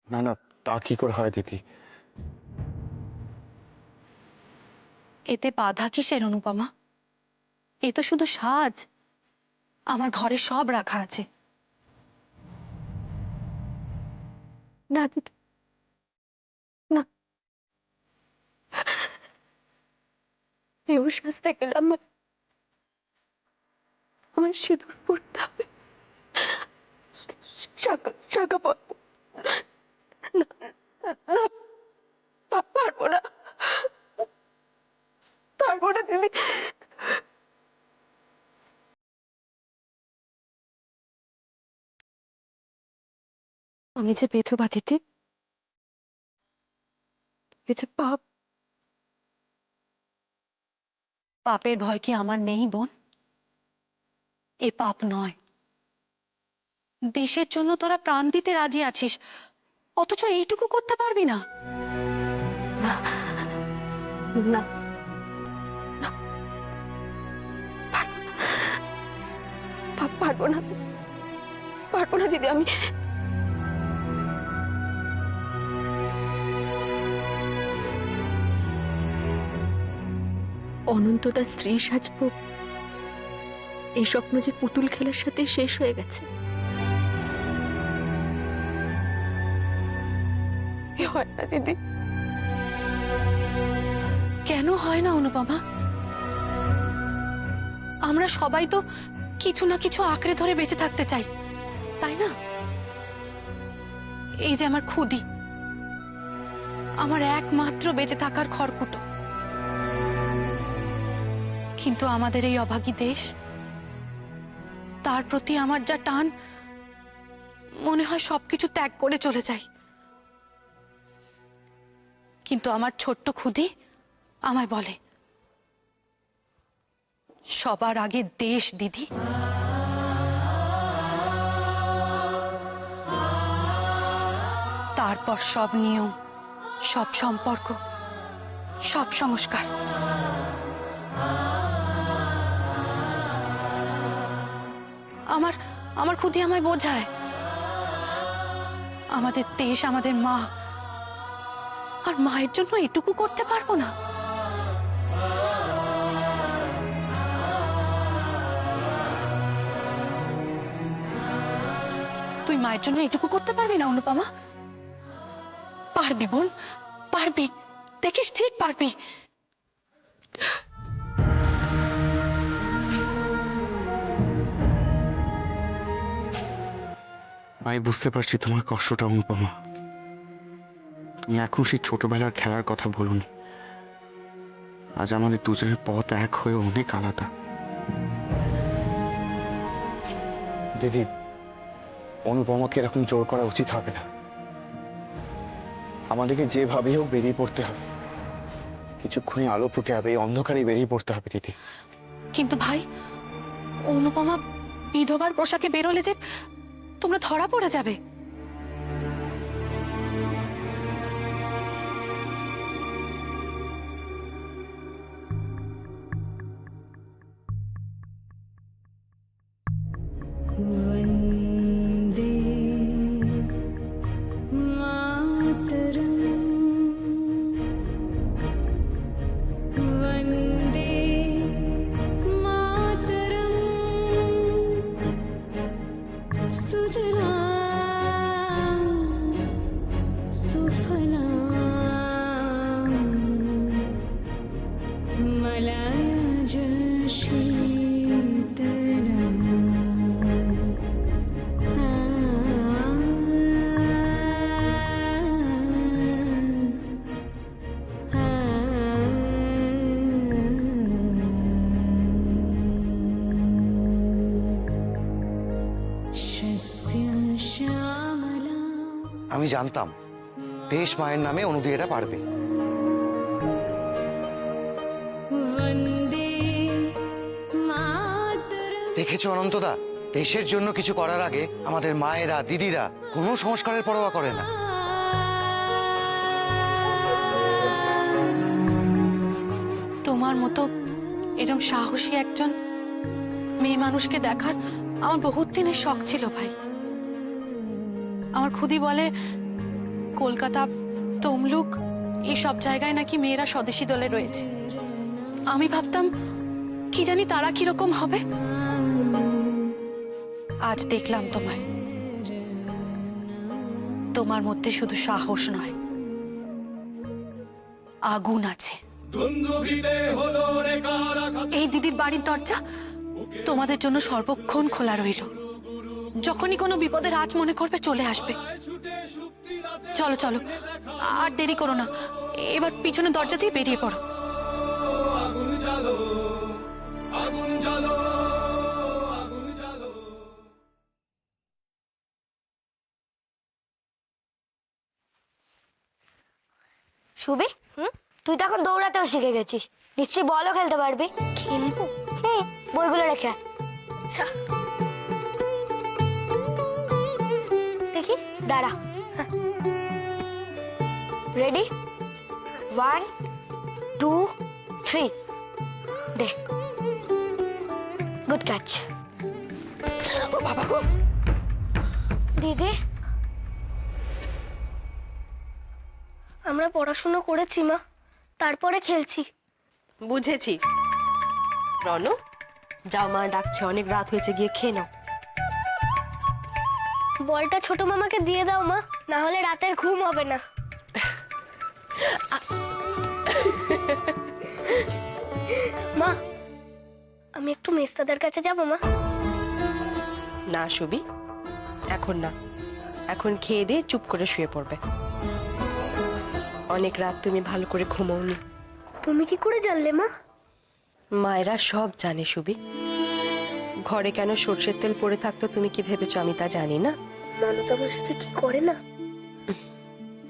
না না, তা কি করে হয় দিদি? এতে বাধা কিসের অনুপমা? এ তো শুধু সাজ। আমার ঘরে সব রাখা আছে। না দিদি, না, এও সাজতে গেলে আমার আমার সিঁদুর পড়তে হবে, শাখা শাখা পড়বো না, না, পারবো না, পারবো না দিদি। আমি যে বিধবা দিদি, এ যে পাপ। পাপের ভয় কি আমার নেই বোন? এ পাপ নয়। দেশের জন্য তোরা প্রাণ দিতে রাজি আছিস, অথচ এইটুকু করতে পারবি না? না, না, না, পারবো না, পারবো না, পারবো না দিদি। আমি অনন্ত তার স্ত্রী সাজবো, এই স্বপ্ন যে পুতুল খেলার সাথে শেষ হয়ে গেছে। এ হয় না দিদি। কেন হয় না অনুপমা? আমরা সবাই তো কিছু না কিছু আঁকড়ে ধরে বেঁচে থাকতে চাই, তাই না? এই যে আমার খুদি, আমার একমাত্র বেঁচে থাকার খড়কুটো। কিন্তু আমাদের এই অভাগী দেশ, তার প্রতি আমার যা টান, মনে হয় সবকিছু ত্যাগ করে চলে যাই। কিন্তু আমার ছোট্ট খুদি আমায় বলে, সবার আগে দেশ দিদি। তারপর সব নিয়ম, সব সম্পর্ক, সব সংস্কার। আমার আমার খুদি আমায় বোঝায়, আমাদের দেশ, আমাদের মা, আর মায়ের জন্য এটুকু করতে পারবো না? তুই মায়ের জন্য এটুকু করতে পারবি না অনুপমা? পারবি বোন, পারবি, দেখিস ঠিক পারবি। আমি বুঝতে পারছি তোমার কষ্টটা অনুপমা। তুমি এখন সেই ছোটবেলার খেলার কথা বলনি। আজ আমাদের দুজনের পথ এক হয়ে অনেক আলাদা। দিদি, অনুপমাকে এরকম জোর করা উচিত হবে না। আমাদেরকে যেভাবেই হোক বেরিয়ে পড়তে হবে। কিছুক্ষণই আলো ফুটে হবে, এই অন্ধকারে বেরিয়ে পড়তে হবে দিদি। কিন্তু ভাই, অনুপমা বিধবার পোশাকে বেরোলে যে তোমরা ধরা পড়ে যাবে। वन्दे मातरम्, वन्दे मातरम्, सुजलां सुफलां मलयज शीतलाम्। আমি জানতাম দেশ মায়ের নামে অনুদি এটা পারবে। দেখেছো অনন্তদা, দেশের জন্য কিছু করার আগে আমাদের মায়েরা, দিদিরা কোনো সংস্কারের পরোয়া করে না। তোমার মতো এরকম সাহসী একজন মেয়ে মানুষকে দেখার আমার বহুত দিনের শখ ছিল ভাই। আমার খুদি বলে, কলকাতা, তমলুক এই সব জায়গায় নাকি মেয়েরা স্বদেশী দলে রয়েছে। আমি ভাবতাম কি জানি তারা কিরকম হবে। আজ দেখলাম তোমায়, তোমার মধ্যে শুধু সাহস নয়, আগুন আছে। এই দিদির বাড়ির দরজা তোমাদের জন্য সর্বক্ষণ খোলা রইল। যখনই কোনো বিপদের আজ মনে করবে চলে আসবে। চলো চলো, আর দেরি করো না, এবার পিছনে দরজা দিয়ে বেরিয়ে পড়ো। সুবি, তুই তো এখন দৌড়াতেও শিখে গেছিস, নিশ্চয়ই বলও খেলতে পারবি। খেলবো? বইগুলো রেখে আয়। আচ্ছা। দেখি, দাঁড়া। রেডি? 1 2 3 দে। Good catch. ও বাবা গো, দিদি আমরা পড়াশোনা করেছি মা, তারপরে খেলছি। বুঝেছি। রনু, যাও, মা ডাকছে, অনেক রাত হয়েছে, গিয়ে খেয়ে নাও। বলটা ছোট মামাকে দিয়ে দাও মা, না হলে রাতের ঘুম হবে না। মা, আমি একটু মেস্তাদের কাছে যাব মা। না সুবি, এখন না, এখন খেয়ে দিয়ে চুপ করে শুয়ে পড়বে। অনেক রাত তুমি ভালো করে ঘুমোওনি। তুমি কি করে জানলে মা? মায়েরা সব জানে সুবি। ঘরে কেন সর্ষের তেল পড়ে থাকতো তুমি কি ভেবেছো আমি তা জানি না? মানতা মাসি যে কি করে না,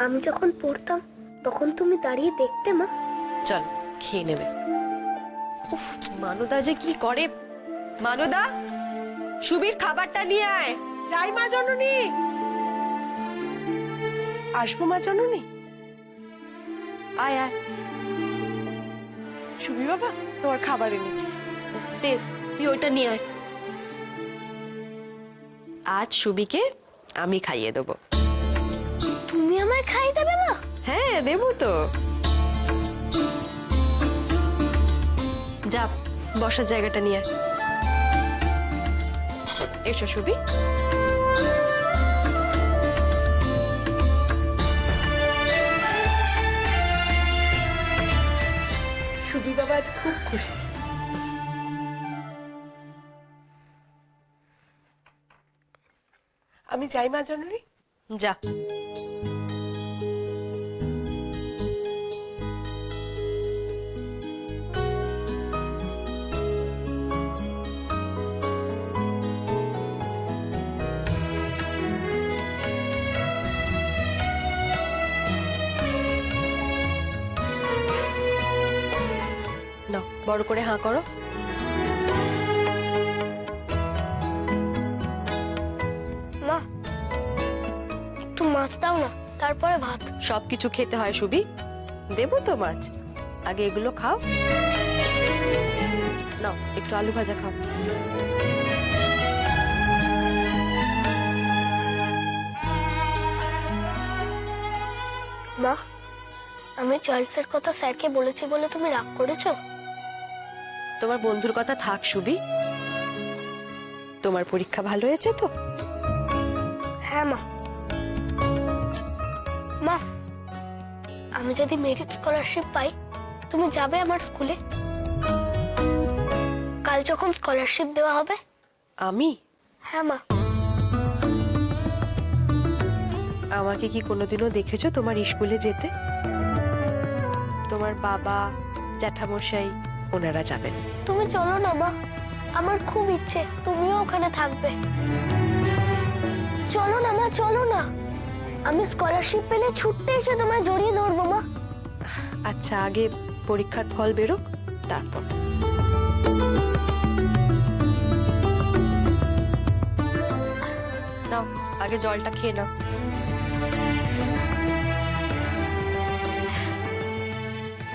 আমি যখন পড়তাম তখন তুমি দাঁড়িয়ে দেখতে মা। চল খেয়ে নেবে। উফ, মানুদা যে কি করে। মানুদা, সুবির খাবারটা নিয়ে আয়। যাই মা জননী। আসবো মা জননী। আয় আয়। সুবি বাবা, তোমার খাবার এনেছি। দে, তুই ওইটা নিয়ে আয়। আজ সুবিকে আমি খাইয়ে দেবো। তুমি আমায় খাই দেবে মা? হ্যাঁ, দেবো তো। যা, বসার জায়গাটা নিয়ে আয়। এসো সুবি। সুবি বাবা আজ খুব খুশি। আমি যাই মা জননী। যা। নাও, বড় করে হাঁ করো। মা, একটু মাছ দাও না, তারপরে ভাত। সবকিছু খেতে হয় সুবি, দেবো তো মাছ, আগে এগুলো খাও। নাও, একটু আলু ভাজা খাও। মা, আমি চার্লসের কথা স্যারকে বলেছি বলে তুমি রাগ করেছো? তোমার বন্ধুর কথা থাক সুবি। তোমার পরীক্ষা ভালো হয়েছে তো? হ্যাঁ মা। মা, আমি যদি মেরিট স্কলারশিপ পাই, তুমি যাবে আমার স্কুলে? কাল যখন স্কলারশিপ দেওয়া হবে। আমি? হ্যাঁ মা। আমাকে কি কোনোদিনও দেখেছো তোমার স্কুলে যেতে? তোমার বাবা, জ্যাঠামশাই ওনারা যাবেন। তুমি চলো না মা, আমার খুব ইচ্ছে তুমিও ওখানে থাকবে। চলো না মা, চলো না। আমি স্কলারশিপ পেলে ছুটতে এসে তোমায় জড়িয়ে ধরবো মা। আচ্ছা, আগে পরীক্ষার ফল বেরোক, তারপর। নাও, আগে জলটা খেয়ে নাও।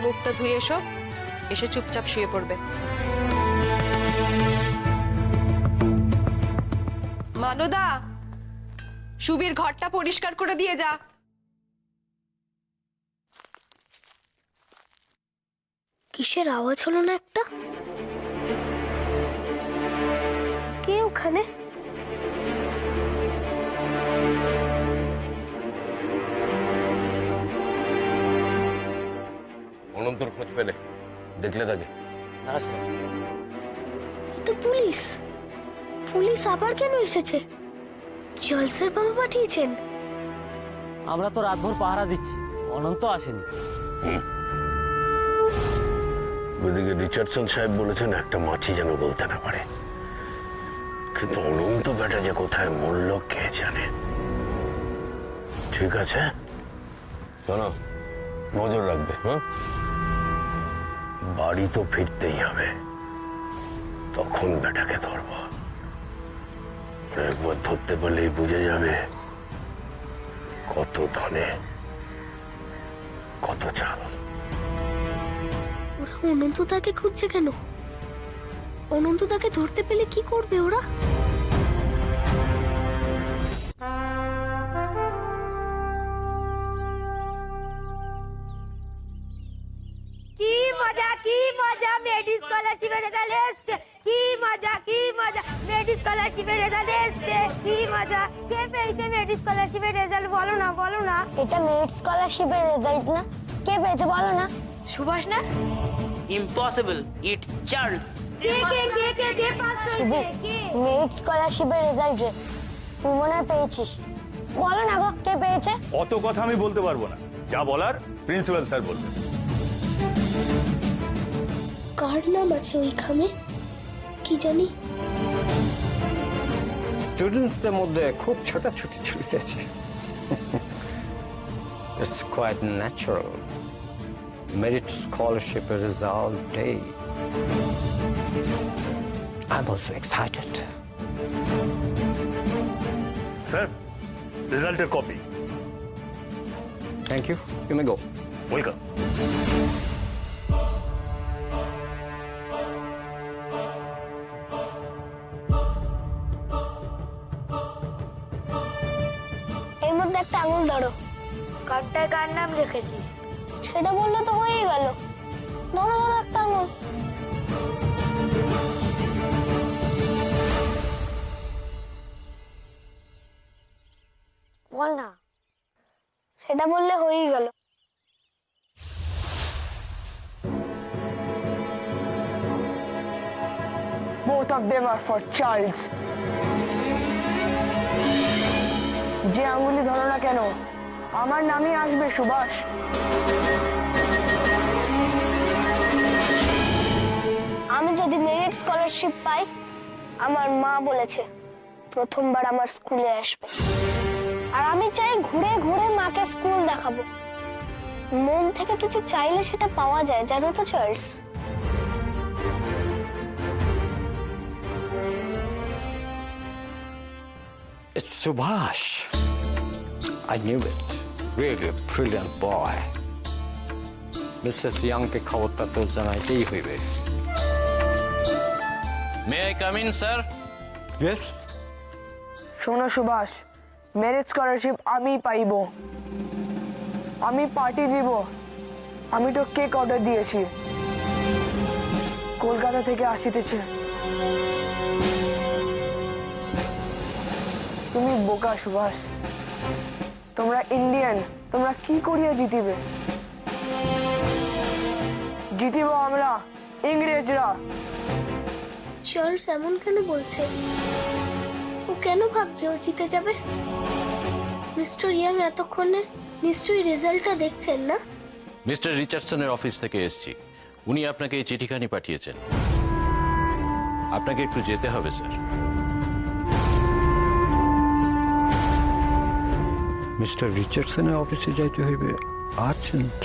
মুখটা ধুয়ে এসো, এসে চুপচাপ শুয়ে পড়বে। মানুদা, সুবীর ঘরটা পরিষ্কার করে দিয়ে যা। কিসের আওয়াজ হলো না একটা? কে ওখানে? অনন্তর খোঁজ পেলে দেখলে তাকে? এ তো পুলিশ। পুলিশ আবার কেন এসেছে? জলসের বাবা পাঠিয়েছেন? আমরা তো রাতভর পাহারা দিচ্ছি, অনন্ত আসেনি। ওদিকে রিচার্ডসন সাহেব বলেছেন একটা মাছি যেন বলতে না পারে, কিন্তু অনন্ত বেটা যে কোথায় মরল কে জানে। ঠিক আছে, শোনো, নজর রাখবে। হ্যাঁ, বাড়ি তো ফিরতেই হবে, তখন বেটাকে ধরবো। আর একবার ধরতে পারলেই বুঝে যাবে কত ধানে কত চাল। ওরা অনন্তদাকে খুঁজছে কেন? অনন্তদাকে ধরতে পেলে কি করবে ওরা? কি মজা, কি মজা, মেডি স্কলারশিপের রেজাল্ট এসছে। কি মজা, কি মজা, মেডি স্কলারশিপের রেজাল্ট এসছে। কি মজা। কে পেয়েছে মেডি স্কলারশিপের রেজাল্ট? বলো না, বলো না। এটা মেরিট স্কলারশিপের রেজাল্ট না? কে পেয়েছে বলো না? সুভাষ না? Impossible. It's Charles. কে পাস শুভি, করেছে? কে? মেরিট স্কলারশিপের রেজাল্ট রে। তুই মনে হয় পেয়েছিস। বলো না গো, কে পেয়েছে? অত কথা আমি বলতে পারবো না, যা বলার প্রিন্সিপাল স্যার বলবেন। কার নাম আছে ওইখানে কি জানি? স্টুডেন্টসদের মধ্যে খুব ছোটাছুটি চলতেছে। It's quite natural. Merit scholarship result day. I'm also excited. Sir, রেজাল্টের copy. Thank you. You may go. Welcome. এর মধ্যে একটা আঙুল ধরো। কারটায় কার নাম লিখেছিস? সেটা বললে তো হয়েই গেল। ধরো ধরো একটা আঙুল। বল না। সেটা বললে হয়েই গেল। Both of them are for Charles. যে আঙ্গুলি ধরো না কেন, আমার নামই আসবে সুভাষ। আমি যদি মেরিট স্কলারশিপ পাই, আমার মা বলেছে প্রথমবার আমার স্কুলে আসবে। আর আমি চাই ঘুরে ঘুরে মাকে স্কুল দেখাবো। মন থেকে কিছু চাইলে সেটা পাওয়া যায়, জানো তো Charles? It's Subhash. I knew it. Really a brilliant boy. Mrs. Young के खबरটা তো জানাইতেই হইবে। May I come in, sir? Yes. শোনো সুভাষ, মেরিট স্কলারশিপ আমি পাইব, আমি পার্টি দিব। আমি তো কেক অর্ডার দিয়েছি, কলকাতা থেকে আসিতেছে। তুমি বোকা সুভাষ, তোমরা ইন্ডিয়ান, তোমরা কি করিয়া জিতিবে? জিতিব আমরা ইংরেজরা। চার্লস এমন কেন বলছে? ও কেন ভাবছে ও জিতে যাবে? মিস্টার ইয়াং এতক্ষণে নিশ্চয়ই রেজাল্টটা দেখছেন না? মিস্টার রিচার্ডসনের অফিস থেকে এসেছি। উনি আপনাকে এই চিঠিখানি পাঠিয়েছেন। আপনাকে একটু যেতে হবে, স্যার। মিস্টার রিচার্ডসনের অফিসে যাইতে হইবে urgent.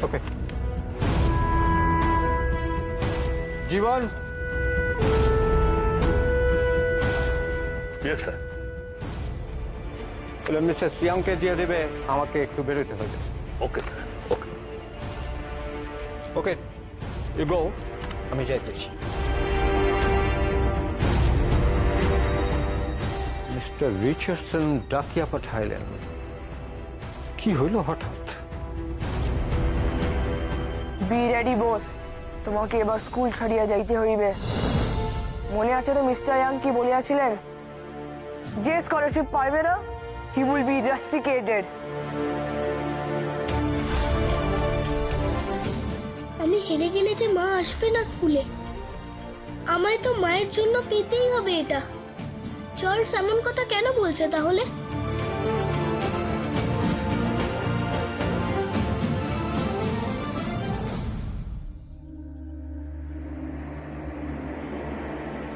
Okay Jiban. Yes sir. বলে মিসেস ইয়াংকে দিয়ে দেবে, আমাকে একটু বেরোতে হবে। Okay sir, okay. Okay, you go. আমি যাইতেছি। মিস্টার রিচার্ডসন ডাকিয়া পাঠাইলেন, কি হইল হঠাৎ? বি রেডি বস, তোমাকে এবার স্কুল ছাড়িয়া যাইতে হইবে। মনে আছে তো মিস্টার ইয়াং কি বলিয়াছিলেন, যে স্কলারশিপ পাইবে না হি উইল বি রাস্টিকেটেড। আমি হেরে গেলে যে মা আসবে না স্কুলে, আমায় তো মায়ের জন্য পেতেই হবে এটা। চার্লস এমন কথা কেন বলছে তাহলে?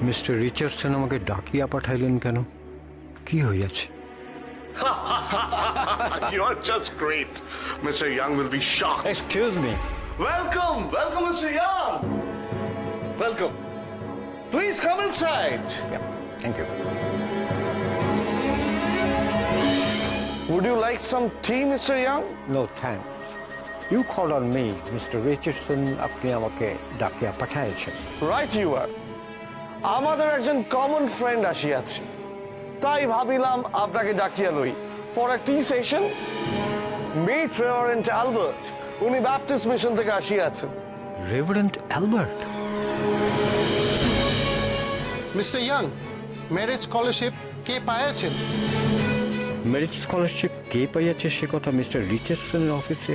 মিস্টার রিচার্ডসন আমাকে ডাকিয়া পাঠাইলেন কেন? কি হইয়াছে? You're just great. Mr. Young will be shocked. Excuse me. Welcome, welcome, Mr. Young. Welcome. Please come inside. Thank you. Would you like some tea, Mr. Young? No thanks. You call on me, mister Richardson, আপনি আমাকে ডাকিয়া পাঠাইছেন। Right you are. আমাদের একজন common friend আসিয়াছে, তাই ভাবিলাম আপনাকে ডাকিয়া লই for a tea session. Meet reverend Albert, উনি ব্যাপটিস্ট মিশন থেকে আসিয়াছেন। Reverend Albert? Mister Young, merit scholarship কে পাইয়াছেন? মেরিট স্কলারশিপ কে পাইয়াছে সে কথা মিস্টার রিচার্ডসনের অফিসে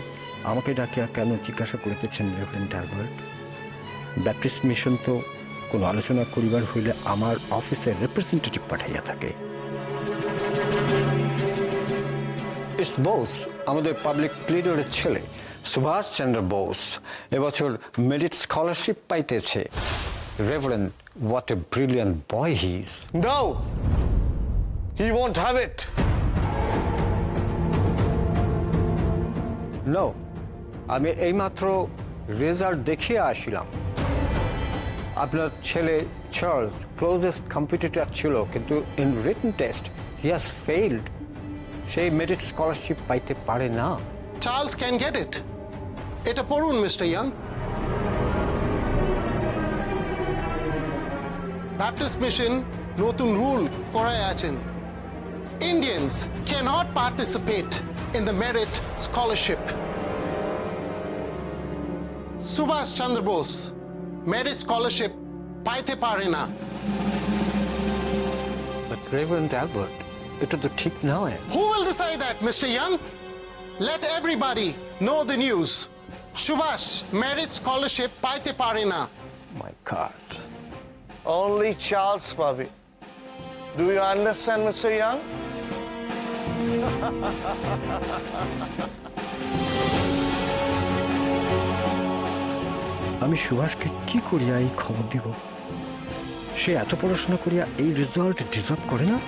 আমাকে ডাকিয়া কেন জিজ্ঞাসা করিতেছেন রেভারেন্ড অ্যালবার্ট? ব্যাপটিস্ট মিশন তো কোনো আলোচনা করিবার হইলে আমার অফিসের রিপ্রেজেন্টেটিভ পাঠাইয়া থাকে। ইটস বোস, আমাদের পাবলিক প্লিডারের ছেলে সুভাষ চন্দ্র বোস এবছর মেরিট স্কলারশিপ পাইতেছে। Reverend, what a brilliant boy he is. No, he won't have it. No, আমি এইমাত্র রেজাল্ট দেখিয়ে আসিলাম। আপনার ছেলে চার্লস ক্লোজেস্ট কম্পিটিটর ছিল, কিন্তু in written test he has failed. সেই মেরিট স্কলারশিপ পাইতে পারে না। Charles can get it. এটা পড়ুন মিস্টার ইয়াং। ব্যাপটিস্ট মিশন নতুন রুল করায় আছেন, Indians cannot participate in the merit scholarship. Subhash Chandra Bose merit scholarship পাইতে পারে না। বাট রেভারেন্ড অ্যালবার্ট, এটা তো ঠিক নয়। Who will decide that, Mr. Young? Let everybody know the news. Subhash merit scholarship paite pare na. My god. Only Charles পাবে। Do you understand, Mr. Young? আমি সুভাষকে কি করিয়া এই খবর দিব? সে এত পড়াশোনা করিয়া এই রেজাল্ট ডিজার্ভ করে না?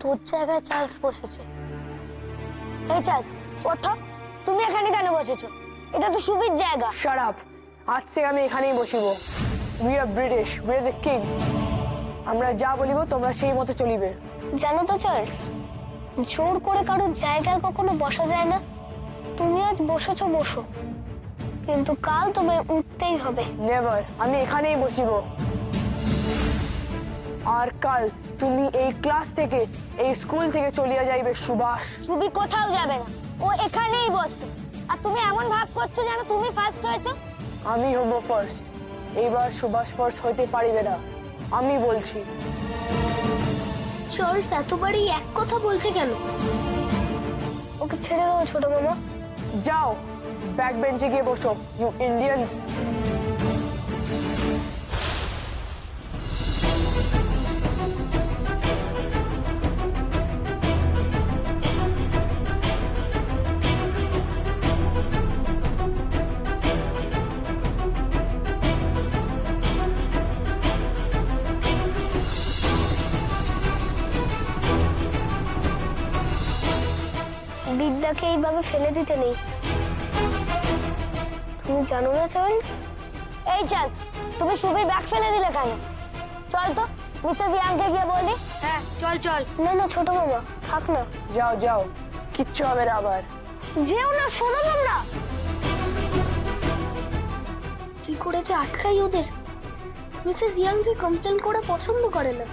তোর জায়গায় চার্লস বসেছে। এই চার্লস, ওঠো। তুমি এখানে কেন বসেছো? এটা তো সুবির জায়গা। শাট আপ, আজ থেকে আমি এখানেই বসিব। We are British, we are the king. আমরা যা বলিব তোমরা সেই মতো চলিবে। জানো তো চার্লস, জোর করে কারোর জায়গায় কখনো বসা যায় না। তুমি আজ বসেছো, বসো, কিন্তু কাল তোমায় উঠতেই হবে। নেভার, আমি এখানেই বসিব। আর কাল তুমি এই ক্লাস থেকে, এই স্কুল থেকে চলিয়া যাইবে সুভাষ। সুবি কোথাও যাবে না, ও এখানেই বসবে। আর তুমি এমন ভাব করছো যেন তুমি ফার্স্ট হয়েছো। আমি হব ফার্স্ট। এইবার সুভাষ ফার্স্ট হইতে পারিবে না, আমি বলছি। চার্লস এতবারই এক কথা বলছে কেন? ওকে ছেড়ে দাও ছোট মামা। যাও, ব্যাক বেঞ্চে গিয়ে বসো, ইউ ইন্ডিয়ানস। বিদ্যাকে এইভাবে ফেলে দিতে নেই। তুমি জানো না চার্লস? এই চার্লস, তুমি সুবির ব্যাগ ফেলে দিলে কেন? চল তো মিসেস ইয়াংকে গিয়ে বলি। হ্যাঁ চল চল। না না ছোট মামা, থাক না। যাও যাও, কিচ্ছু হবে না আবার। যেও না, শোনো তোমরা। কি করে যে আটকাই ওদের? মিসেস ইয়াং যে কমপ্লেন করে পছন্দ করে না।